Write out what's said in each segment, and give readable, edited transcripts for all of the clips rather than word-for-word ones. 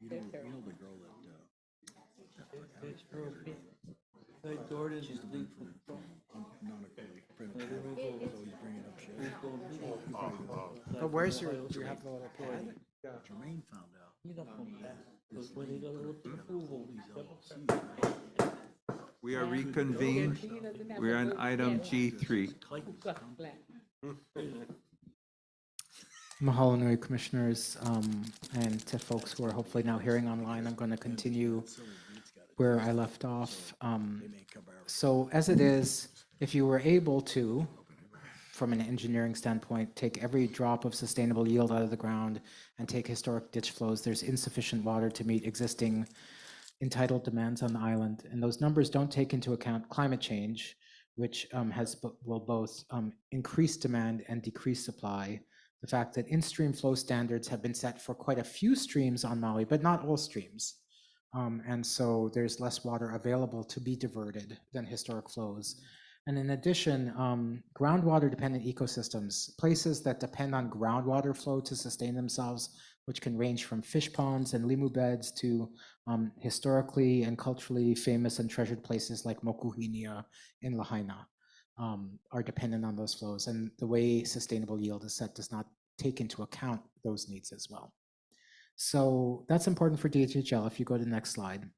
You know the girl that Jordan she's the one from non-accredited. Always bringing up shit. But where's your, do you have the little pad? Yeah. Jermaine found out. We are reconvened. We're on item G3. Mahalo nui, commissioners, and to folks who are hopefully now hearing online. I'm going to continue where I left off. So as it is, if you were able to, from an engineering standpoint, take every drop of sustainable yield out of the ground and take historic ditch flows, there's insufficient water to meet existing entitled demands on the island. And those numbers don't take into account climate change, which will both increase demand and decrease supply. The fact that in-stream flow standards have been set for quite a few streams on Maui, but not all streams. And so there's less water available to be diverted than historic flows. And in addition, groundwater dependent ecosystems, places that depend on groundwater flow to sustain themselves, which can range from fish ponds and limu beds to historically and culturally famous and treasured places like Mokuhinia in Lahaina, are dependent on those flows. And the way sustainable yield is set does not take into account those needs as well. So that's important for DHHL. If you go to the next slide.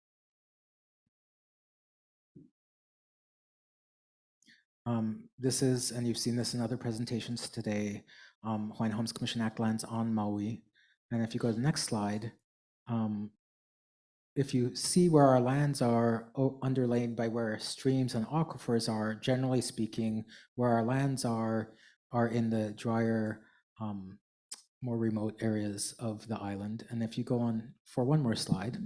This is, and you've seen this in other presentations today, Hawaiian Homes Commission Act lands on Maui. And if you go to the next slide, if you see where our lands are underlain by where streams and aquifers are, generally speaking, where our lands are in the drier, more remote areas of the island. And if you go on for one more slide,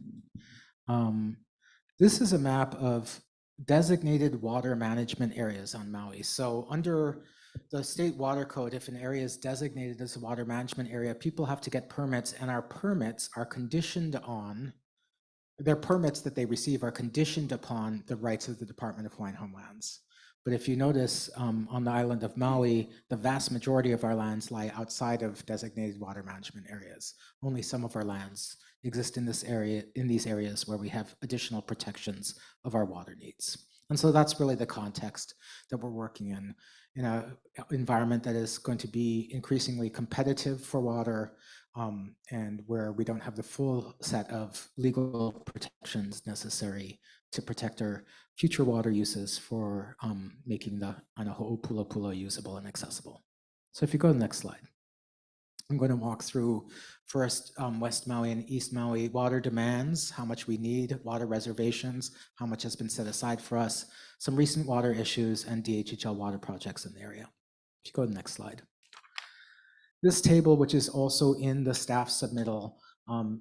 this is a map of designated water management areas on Maui. So under the state water code, if an area is designated as a water management area, people have to get permits, and our permits are conditioned on, their permits that they receive are conditioned upon the rights of the Department of Hawaiian Homelands. But if you notice, on the island of Maui, the vast majority of our lands lie outside of designated water management areas. Only some of our lands exist in this area, in these areas where we have additional protections of our water needs. And so that's really the context that we're working in an environment that is going to be increasingly competitive for water, and where we don't have the full set of legal protections necessary to protect our future water uses for making the Ho'opulapula usable and accessible. So if you go to the next slide, I'm going to walk through first West Maui and East Maui water demands, how much we need, water reservations, how much has been set aside for us, some recent water issues, and DHHL water projects in the area. If you go to the next slide. This table, which is also in the staff submittal,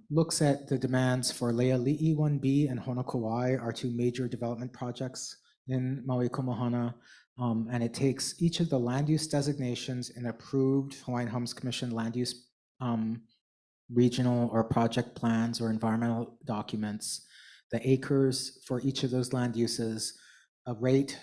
looks at the demands for Leali'i 1B and Honokowai, our two major development projects in Maui Komohana. And it takes each of the land use designations in approved Hawaiian Homes Commission land use regional or project plans or environmental documents, the acres for each of those land uses, a rate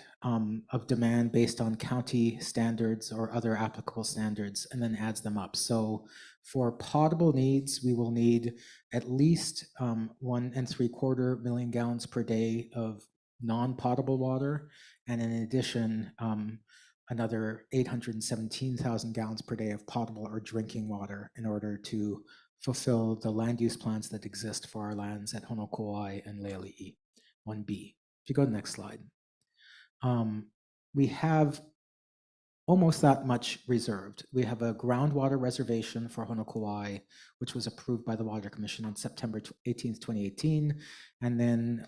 of demand based on county standards or other applicable standards, and then adds them up. So for potable needs, we will need at least 1.75 million gallons per day of non-potable water, and in addition, another 817,000 gallons per day of potable or drinking water in order to fulfill the land use plans that exist for our lands at Honokowai and Leali'i 1B. If you go to the next slide. We have almost that much reserved. We have a groundwater reservation for Honokowai, which was approved by the Water Commission on September 18th, 2018. And then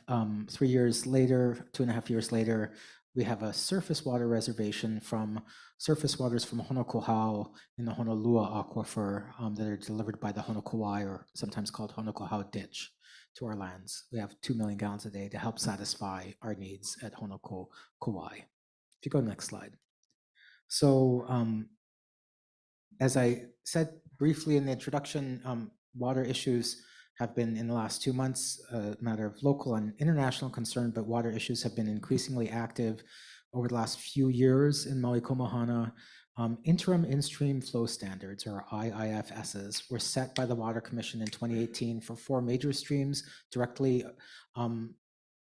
3 years later, 2.5 years later, we have a surface water reservation from surface waters from Honokohau in the Honolua aquifer that are delivered by the Honokowai, or sometimes called Honokohau Ditch, to our lands. We have 2 million gallons a day to help satisfy our needs at Honokowai. If you go to the next slide. So as I said briefly in the introduction, water issues have been in the last 2 months a matter of local and international concern, but water issues have been increasingly active over the last few years in Maui Komohana. Interim in-stream flow standards, or IIFSs, were set by the Water Commission in 2018 for 4 major streams directly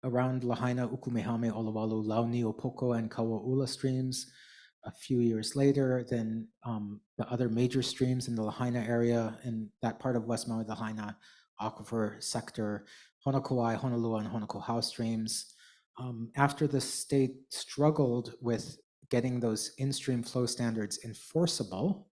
around Lahaina, Ukumehame, Olowalu, Launi, Opoko, and Kauaula streams. A few years later, then the other major streams in the Lahaina area, in that part of West Maui, the Lahaina Aquifer sector, Honokowai, Honolua, and Honokohau streams. After the state struggled with getting those in-stream flow standards enforceable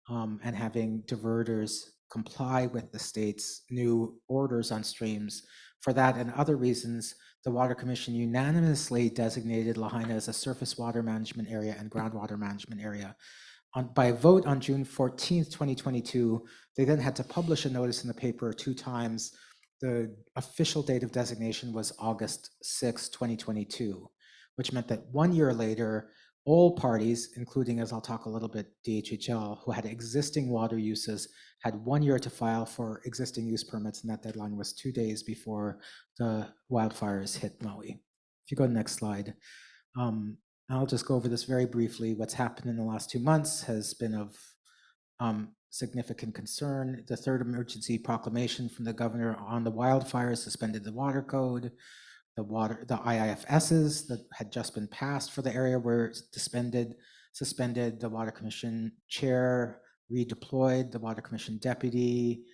and having diverters comply with the state's new orders on streams, for that and other reasons, the Water Commission unanimously designated Lahaina as a surface water management area and groundwater management area. By a vote on June 14th, 2022, they then had to publish a notice in the paper 2 times. The official date of designation was August 6, 2022, which meant that 1 year later, all parties, including, as I'll talk a little bit, DHHL, who had existing water uses, had 1 year to file for existing use permits, and that deadline was 2 days before the wildfires hit Maui. If you go to the next slide. I'll just go over this very briefly. What's happened in the last 2 months has been of significant concern. The 3rd emergency proclamation from the governor on the wildfires suspended the water code. The IIFSs that had just been passed for the area were suspended. The Water Commission chair redeployed the Water Commission deputy.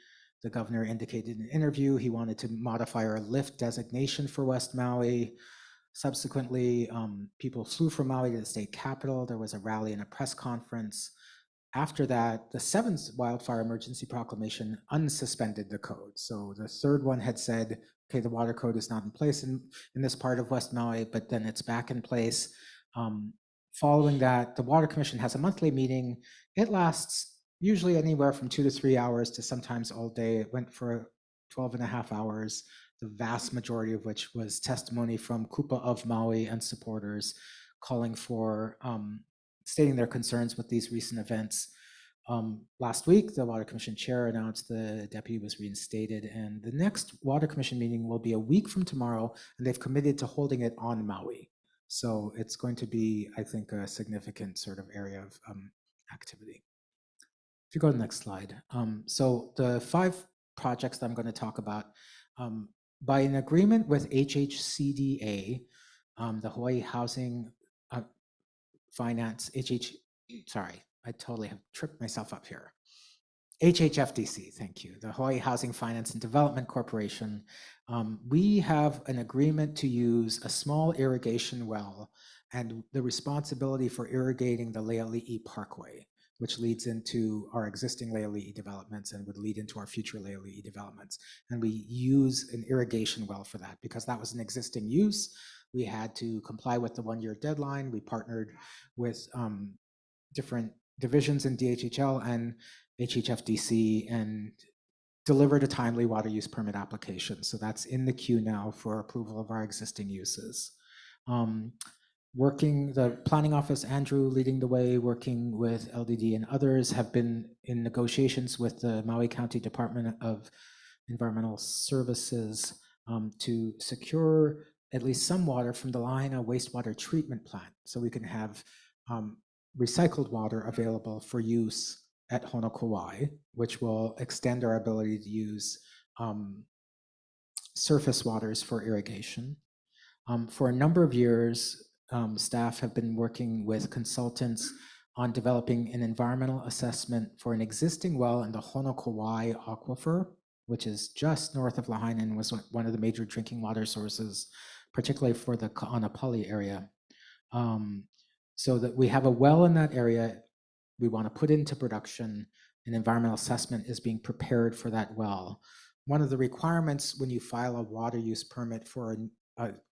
The governor indicated in an interview he wanted to modify our lift designation for West Maui. Subsequently, people flew from Maui to the state capitol. There was a rally and a press conference. After that, the 7th wildfire emergency proclamation unsuspended the code. So the 3rd one had said, okay, the water code is not in place in this part of West Maui, but then it's back in place. Following that, the Water Commission has a monthly meeting. It lasts usually anywhere from 2 to 3 hours to sometimes all day. It went for 12.5 hours, the vast majority of which was testimony from Kupa of Maui and supporters calling for, stating their concerns with these recent events. Last week, the Water Commission chair announced the deputy was reinstated, and the next Water Commission meeting will be a week from tomorrow, and they've committed to holding it on Maui. So it's going to be, I think, a significant sort of area of activity. If you go to the next slide. So the 5 projects that I'm going to talk about, by an agreement with HHCDA, the Hawaii Housing Finance, sorry, I totally have tripped myself up here. HHFDC, thank you, the Hawaii Housing Finance and Development Corporation. We have an agreement to use a small irrigation well and the responsibility for irrigating the Leali'i Parkway, which leads into our existing Leali'i developments and would lead into our future Leali'i developments. And we use an irrigation well for that because that was an existing use. We had to comply with the 1-year deadline. We partnered with different divisions in DHHL and HHFDC and delivered a timely water use permit application. So that's in the queue now for approval of our existing uses. The planning office, Andrew leading the way, working with LDD and others, have been in negotiations with the Maui County Department of Environmental Services to secure at least some water from the Lahaina wastewater treatment plant so we can have recycled water available for use at Honokowai, which will extend our ability to use surface waters for irrigation. For a number of years, staff have been working with consultants on developing an environmental assessment for an existing well in the Honokowai aquifer, which is just north of Lahaina and was one of the major drinking water sources, particularly for the Ka'anapali area. So that we have a well in that area we want to put into production. An environmental assessment is being prepared for that well. One of the requirements when you file a water use permit for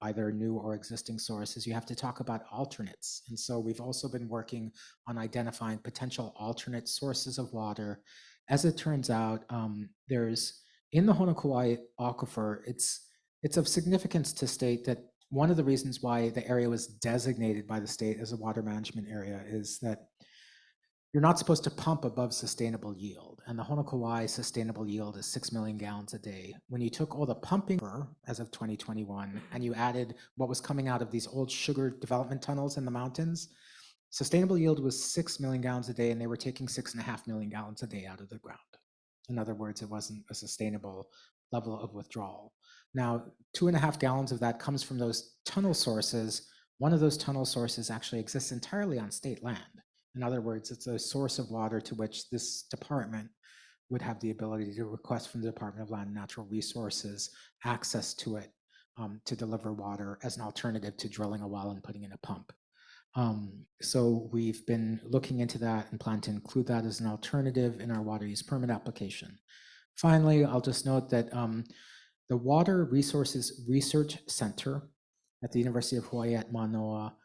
either a new or existing source is you have to talk about alternates. And so we've also been working on identifying potential alternate sources of water. As it turns out, there's in the Honokowai aquifer, it's of significance to state that one of the reasons why the area was designated by the state as a water management area is that you're not supposed to pump above sustainable yield. And the Honokowai sustainable yield is 6 million gallons a day. When you took all the pumping as of 2021 and you added what was coming out of these old sugar development tunnels in the mountains, Sustainable yield was 6 million gallons a day, and they were taking 6.5 million gallons a day out of the ground. In other words, it wasn't a sustainable level of withdrawal. Now, 2.5 gallons of that comes from those tunnel sources. One of those tunnel sources actually exists entirely on state land. In other words, it's a source of water to which this department would have the ability to request from the Department of Land and Natural Resources access to it to deliver water as an alternative to drilling a well and putting in a pump. So we've been looking into that and plan to include that as an alternative in our water use permit application. Finally, I'll just note that the Water Resources Research Center at the University of Hawaii at Manoa,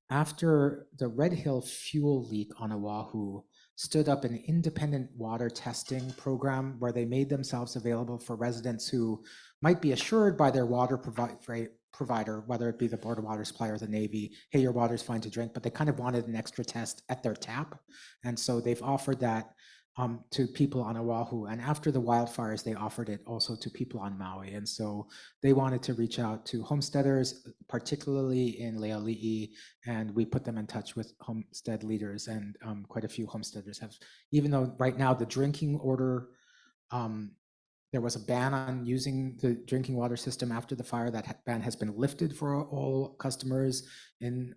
after the Red Hill fuel leak on Oahu, stood up an independent water testing program where they made themselves available for residents who might be assured by their water provider, whether it be the Board of Water Supply or the Navy, hey, your water's fine to drink, but they kind of wanted an extra test at their tap. And so they've offered that to people on Oahu. And after the wildfires, they offered it also to people on Maui. And so they wanted to reach out to homesteaders, particularly in Leali'i, and we put them in touch with homestead leaders, and quite a few homesteaders have, even though right now the drinking order, there was a ban on using the drinking water system after the fire. That ban has been lifted for all customers in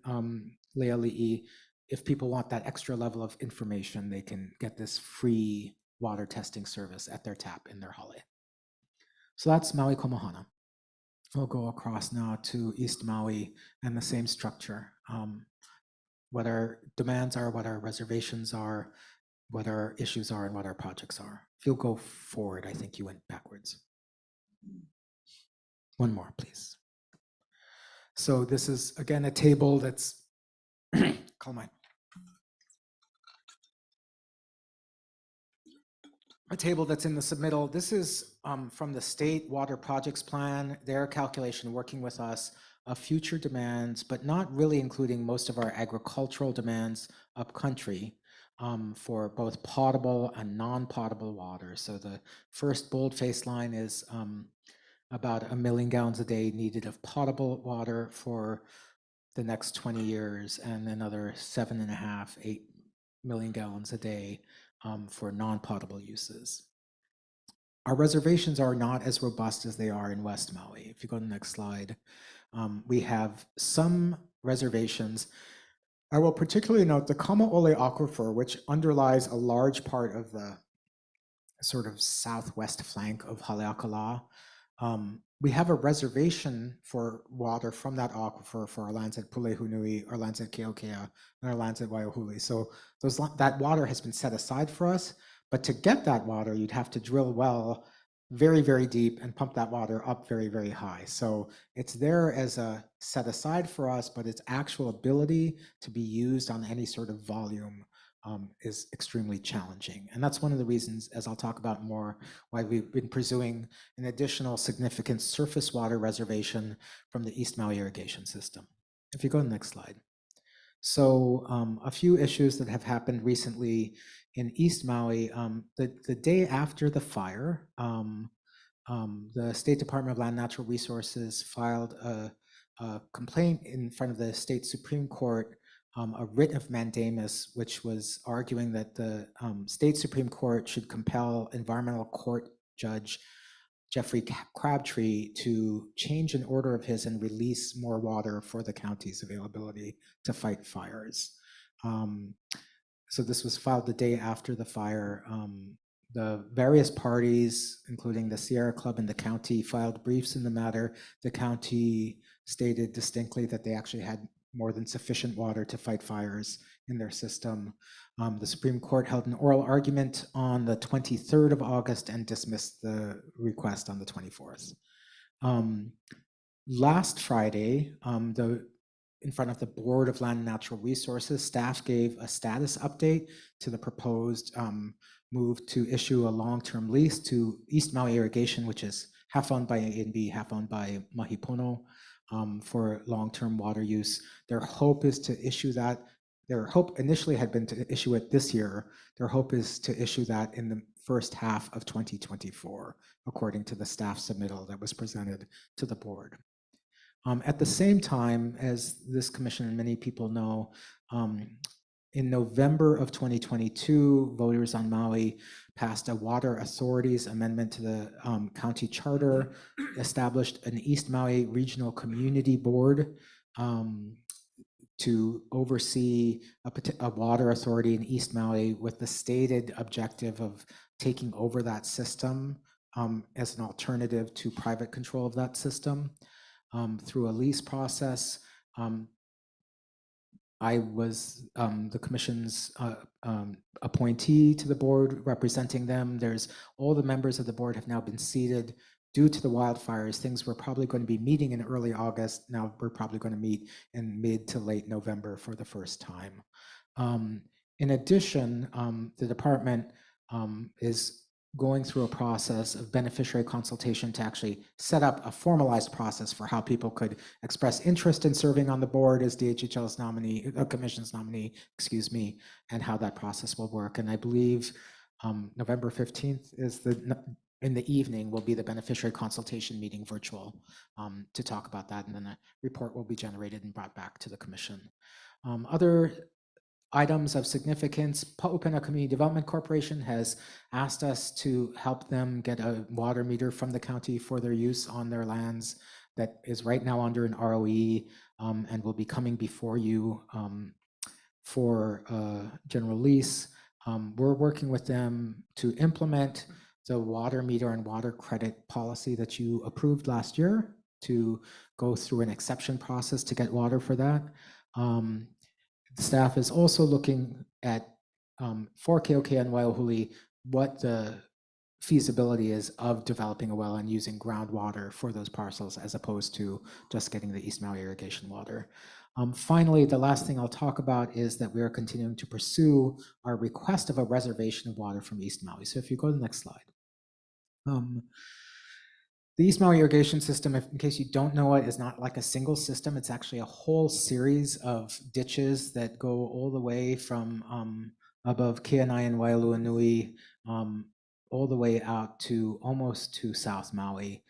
Leali'i. If people want that extra level of information, they can get this free water testing service at their tap in their hale. So that's Maui Komohana. We'll go across now to East Maui and the same structure. What our demands are, what our reservations are, what our issues are, and what our projects are. If you'll go forward, I think you went backwards. One more, please. So this is, again, a table that's, call mine. A table that's in the submittal. This is from the state water projects plan, their calculation working with us of future demands, but not really including most of our agricultural demands upcountry for both potable and non-potable water. So the first bold-faced line is about 1 million gallons a day needed of potable water for the next 20 years, and another 7.5, 8 million gallons a day for non-potable uses. Our reservations are not as robust as they are in West Maui. If you go to the next slide, we have some reservations. I will particularly note the Kamaole Aquifer, which underlies a large part of the sort of southwest flank of Haleakala. We have a reservation for water from that aquifer for our lands at Pulehunui, our lands at Keokea, and our lands at Waiahuli. So that water has been set aside for us, but to get that water, you'd have to drill a well very, very deep and pump that water up very, very high. So it's there as a set aside for us, but its actual ability to be used on any sort of volume is extremely challenging. And that's one of the reasons, as I'll talk about more, why we've been pursuing an additional significant surface water reservation from the East Maui irrigation system. If you go to the next slide. So a few issues that have happened recently in East Maui. The day after the fire, the State Department of Land and Natural Resources filed a complaint in front of the state Supreme Court, a writ of mandamus, which was arguing that the state Supreme Court should compel environmental court judge Jeffrey Crabtree to change an order of his and release more water for the county's availability to fight fires. So this was filed the day after the fire. The various parties, including the Sierra Club and the county, filed briefs in the matter. The county stated distinctly that they actually had more than sufficient water to fight fires in their system. The Supreme Court held an oral argument on the 23rd of August and dismissed the request on the 24th. Last Friday, in front of the Board of Land and Natural Resources, staff gave a status update to the proposed move to issue a long-term lease to East Maui Irrigation, which is half owned by A&B, half owned by Mahipono, for long-term water use. Their hope is to issue that. Their hope initially had been to issue it this year. Their hope is to issue that in the first half of 2024, according to the staff submittal that was presented to the board. At the same time, as this commission and many people know, in November of 2022, voters on Maui passed a Water Authorities Amendment to the county charter, established an East Maui Regional Community Board to oversee a water authority in East Maui with the stated objective of taking over that system as an alternative to private control of that system through a lease process. I was the commission's appointee to the board representing them. All the members of the board have now been seated. Due to the wildfires, things were probably going to be meeting in early August. Now we're probably going to meet in mid to late November for the first time. In addition, the department is going through a process of beneficiary consultation to actually set up a formalized process for how people could express interest in serving on the board as DHHL's nominee, commission's nominee, excuse me, and how that process will work. And I believe November 15th is in the evening will be the beneficiary consultation meeting virtual to talk about that. And then a report will be generated and brought back to the commission. Other items of significance, Pa'upena Community Development Corporation has asked us to help them get a water meter from the county for their use on their lands that is right now under an ROE and will be coming before you for general lease. We're working with them to implement the water meter and water credit policy that you approved last year to go through an exception process to get water for that. The staff is also looking at, for KOK and Waiahuli, what the feasibility is of developing a well and using groundwater for those parcels as opposed to just getting the East Maui irrigation water. Finally, the last thing I'll talk about is that we are continuing to pursue our request of a reservation of water from East Maui. So if you go to the next slide. The East Maui irrigation system, in case you don't know it, is not like a single system. It's actually a whole series of ditches that go all the way from above Keanai and Waialua all the way out to almost to South Maui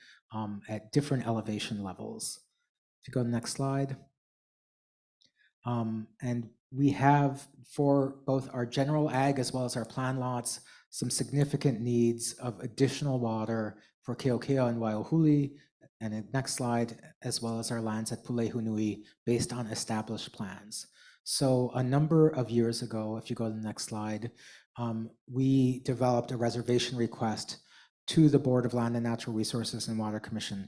at different elevation levels. If you go to the next slide. And we have, for both our general ag as well as our plan lots, some significant needs of additional water for Keokea and Waiahuli, and the next slide, as well as our lands at Pulehunui based on established plans. So a number of years ago, if you go to the next slide, we developed a reservation request to the Board of Land and Natural Resources and Water Commission.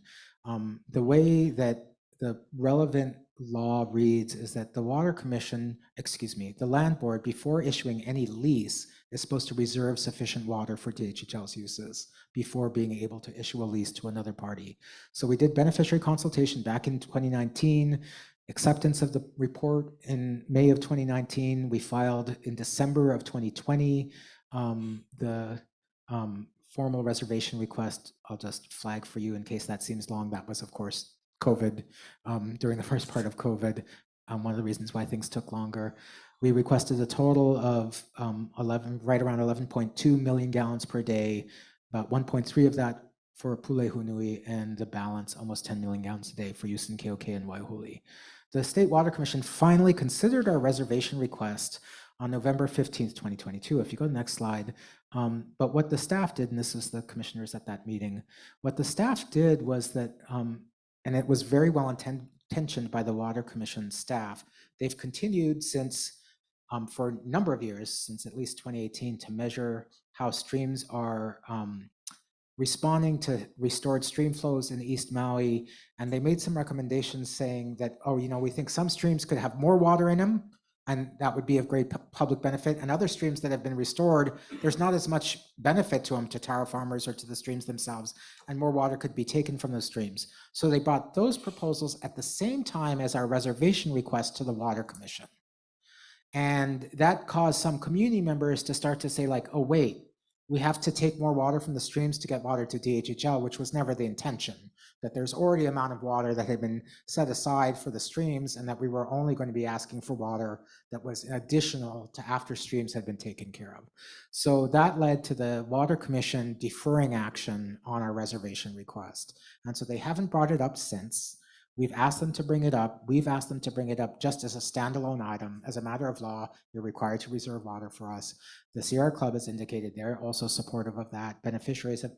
The way that the relevant law reads is that the Water Commission, the Land Board, before issuing any lease, is supposed to reserve sufficient water for DHHL's uses before being able to issue a lease to another party. So we did beneficiary consultation back in 2019, acceptance of the report in May of 2019. We filed in December of 2020 the formal reservation request. I'll just flag for you in case that seems long. That was, of course, COVID, during the first part of COVID, one of the reasons why things took longer. We requested a total of right around 11.2 million gallons per day, about 1.3 of that for Pulehunui, and the balance, almost 10 million gallons a day, for use in Keokea and Waiahuli. The State Water Commission finally considered our reservation request on November 15th, 2022. If you go to the next slide. But what the staff did, and this is the commissioners at that meeting, what the staff did was that, and it was very well intentioned by the Water Commission staff, they've continued since, for a number of years, since at least 2018, to measure how streams are responding to restored stream flows in East Maui. And they made some recommendations saying that, we think some streams could have more water in them, and that would be of great public benefit. And other streams that have been restored, there's not as much benefit to them, to taro farmers or to the streams themselves, and more water could be taken from those streams. So they brought those proposals at the same time as our reservation request to the Water Commission. And that caused some community members to start to say, like, oh, wait, we have to take more water from the streams to get water to DHHL, which was never the intention, that there's already an amount of water that had been set aside for the streams, and that we were only going to be asking for water that was additional to after streams had been taken care of. So that led to the Water Commission deferring action on our reservation request. And so they haven't brought it up since. We've asked them to bring it up. We've asked them to bring it up just as a standalone item. As a matter of law, you're required to reserve water for us. The Sierra Club has indicated they're also supportive of that. Beneficiaries have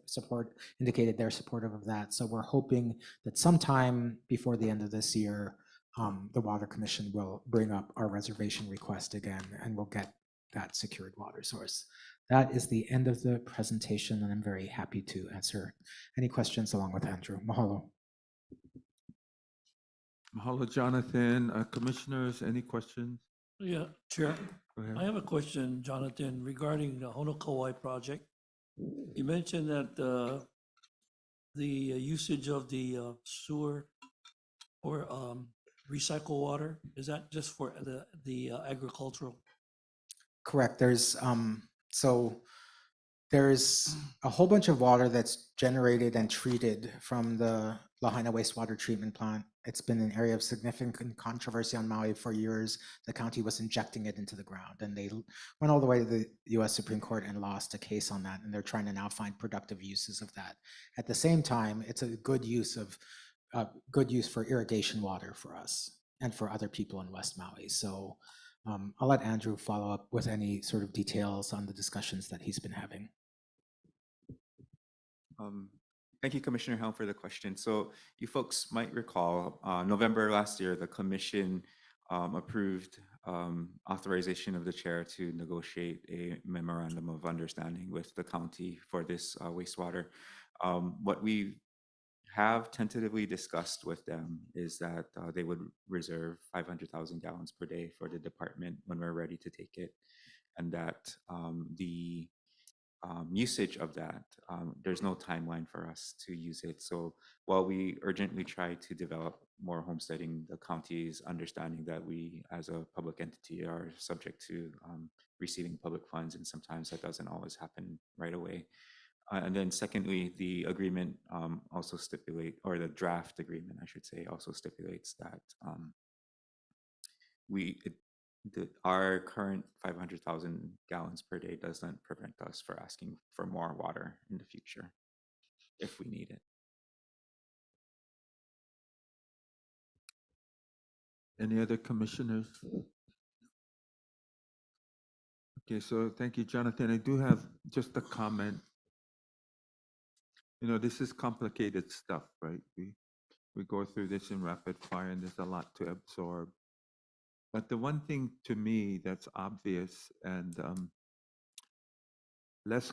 indicated they're supportive of that. So we're hoping that sometime before the end of this year, the Water Commission will bring up our reservation request again, and we'll get that secured water source. That is the end of the presentation, and I'm very happy to answer any questions along with Andrew. Mahalo. Mahalo, Jonathan. Commissioners, any questions? Yeah, Chair, Go I ahead. have a question, Jonathan, regarding the Honokawai project. You mentioned that the usage of the sewer or recycle water, is that just for the agricultural? Correct. There's a whole bunch of water that's generated and treated from the Lahaina wastewater treatment plant. It's been an area of significant controversy on Maui for years. The county was injecting it into the ground, and they went all the way to the US Supreme Court and lost a case on that, and they're trying to now find productive uses of that. At the same time, it's a good use for irrigation water for us and for other people in West Maui. So I'll let Andrew follow up with any sort of details on the discussions that he's been having. Thank you, Commissioner Helm, for the question. So you folks might recall, November last year, the commission approved authorization of the chair to negotiate a memorandum of understanding with the county for this wastewater. What we have tentatively discussed with them is that they would reserve 500,000 gallons per day for the department when we're ready to take it, and that the usage of that, there's no timeline for us to use it. So while we urgently try to develop more homesteading, the county is understanding that we as a public entity are subject to receiving public funds, and sometimes that doesn't always happen right away. And then secondly, the agreement also or the draft agreement, I should say, also stipulates that our current 500,000 gallons per day doesn't prevent us from asking for more water in the future if we need it. Any other commissioners? Okay, so thank you, Jonathan. I do have just a comment. You know, this is complicated stuff, right? We go through this in rapid fire, and there's a lot to absorb. But the one thing to me that's obvious and less